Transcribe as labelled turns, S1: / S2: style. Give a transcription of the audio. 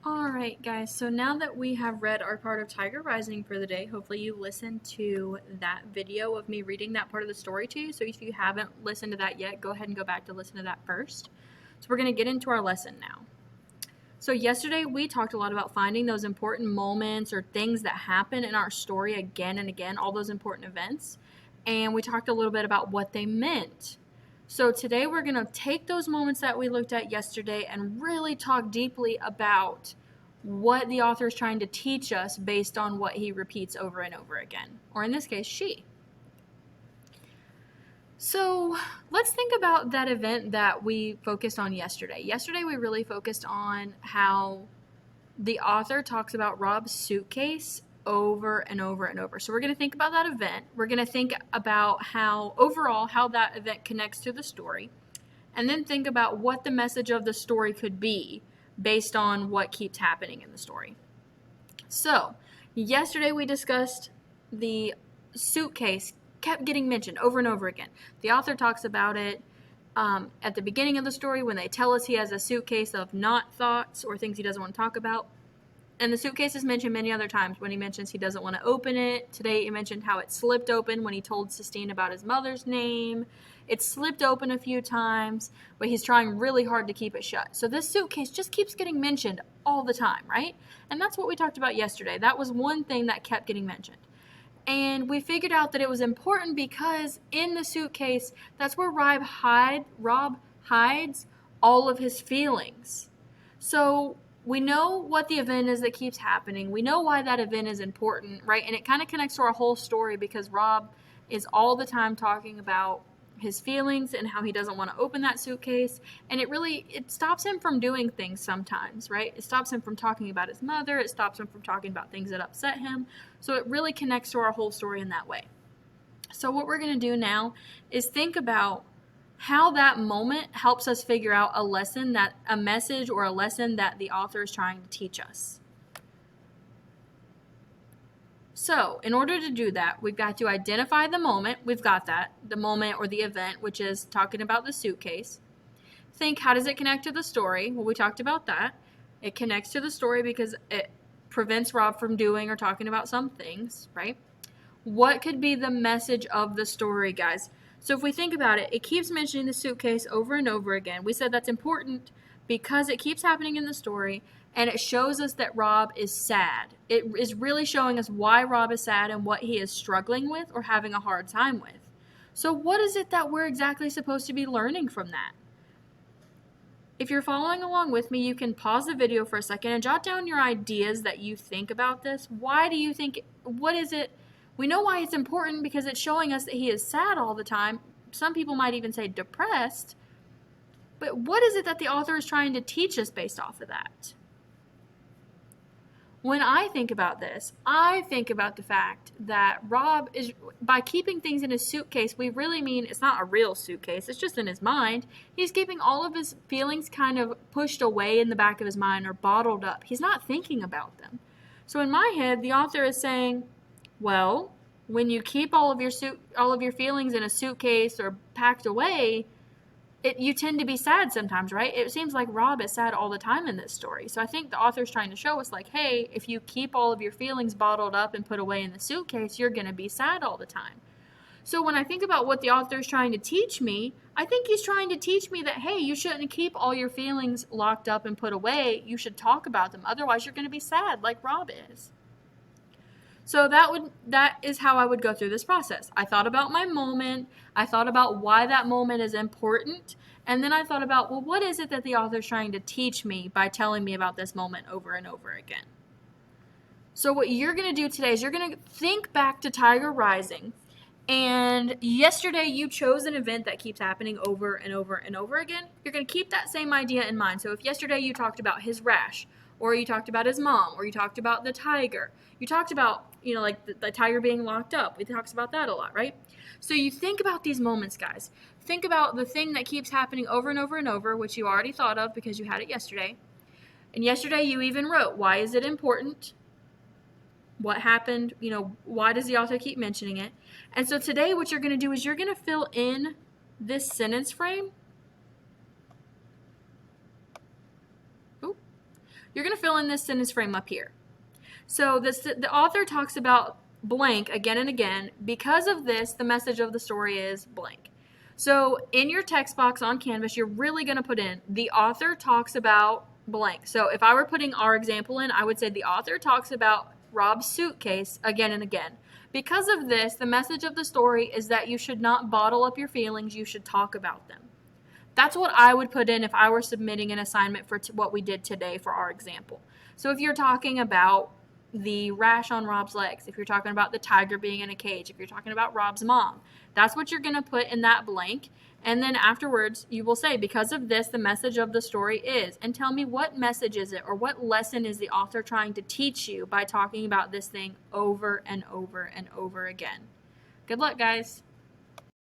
S1: Alright guys, so now that we have read our part of Tiger Rising for the day, hopefully you listened to that video of me reading that part of the story to you. So if you haven't listened to that yet, go ahead and go back to listen to that first. So we're going to get into our lesson now. So yesterday we talked a lot about finding those important moments or things that happen in our story again and again, all those important events. And we talked a little bit about what they meant. So today we're going to take those moments that we looked at yesterday and really talk deeply about what the author is trying to teach us based on what he repeats over and over again, or in this case, she. So let's think about that event that we focused on yesterday. Yesterday we really focused on how the author talks about Rob's suitcase over and over and over. So we're going to think about that event. We're going to think about how that event connects to the story, and then think about what the message of the story could be based on what keeps happening in the story. So yesterday we discussed the suitcase kept getting mentioned over and over again. The author talks about it at the beginning of the story when they tell us he has a suitcase of not thoughts or things he doesn't want to talk about. And the suitcase is mentioned many other times when he mentions he doesn't want to open it. Today he mentioned how it slipped open when he told Sistine about his mother's name. It slipped open a few times, but he's trying really hard to keep it shut. So this suitcase just keeps getting mentioned all the time, right? And that's what we talked about yesterday. That was one thing that kept getting mentioned. And we figured out that it was important because in the suitcase, that's where Rob hides all of his feelings. So we know what the event is that keeps happening. We know why that event is important, right? And it kind of connects to our whole story because Rob is all the time talking about his feelings and how he doesn't want to open that suitcase. And it stops him from doing things sometimes, right? It stops him from talking about his mother. It stops him from talking about things that upset him. So it really connects to our whole story in that way. So what we're going to do now is think about how that moment helps us figure out a message or a lesson that the author is trying to teach us. So in order to do that, we've got to identify the moment. We've got that, the moment or the event, which is talking about the suitcase. Think, how does it connect to the story? Well, we talked about that. It connects to the story because it prevents Rob from doing or talking about some things, right? What could be the message of the story, guys? So if we think about it, it keeps mentioning the suitcase over and over again. We said that's important because it keeps happening in the story, and it shows us that Rob is sad. It is really showing us why Rob is sad and what he is struggling with or having a hard time with. So what is it that we're exactly supposed to be learning from that? If you're following along with me, you can pause the video for a second and jot down your ideas that you think about this. Why do you think, what is it? We know why it's important because it's showing us that he is sad all the time. Some people might even say depressed. But what is it that the author is trying to teach us based off of that? When I think about this, I think about the fact that Rob is, by keeping things in his suitcase, we really mean it's not a real suitcase, it's just in his mind. He's keeping all of his feelings kind of pushed away in the back of his mind or bottled up. He's not thinking about them. So in my head, the author is saying, well, when you keep all of your feelings in a suitcase or packed away, you tend to be sad sometimes, right? It seems like Rob is sad all the time in this story. So I think the author's trying to show us like, hey, if you keep all of your feelings bottled up and put away in the suitcase, you're going to be sad all the time. So when I think about what the author is trying to teach me, I think he's trying to teach me that, hey, you shouldn't keep all your feelings locked up and put away. You should talk about them. Otherwise, you're going to be sad like Rob is. So that is how I would go through this process. I thought about my moment. I thought about why that moment is important. And then I thought about, well, what is it that the author is trying to teach me by telling me about this moment over and over again? So what you're going to do today is you're going to think back to Tiger Rising. And yesterday you chose an event that keeps happening over and over and over again. You're going to keep that same idea in mind. So if yesterday you talked about his rash, or you talked about his mom, or you talked about the tiger, you talked about, like the tiger being locked up. We talked about that a lot, right? So you think about these moments, guys. Think about the thing that keeps happening over and over and over, which you already thought of because you had it yesterday. And yesterday you even wrote, why is it important? What happened? Why does the author keep mentioning it? And so today what you're going to do is you're going to fill in this sentence frame. you're going to fill in this sentence frame up here. So the author talks about blank again and again. Because of this, the message of the story is blank. So in your text box on Canvas, you're really going to put in the author talks about blank. So if I were putting our example in, I would say the author talks about Rob's suitcase again and again. Because of this, the message of the story is that you should not bottle up your feelings. You should talk about them. That's what I would put in if I were submitting an assignment for what we did today for our example. So if you're talking about the rash on Rob's legs, if you're talking about the tiger being in a cage, if you're talking about Rob's mom, that's what you're going to put in that blank. And then afterwards, you will say, because of this, the message of the story is, and tell me what message is it, or what lesson is the author trying to teach you by talking about this thing over and over and over again. Good luck, guys.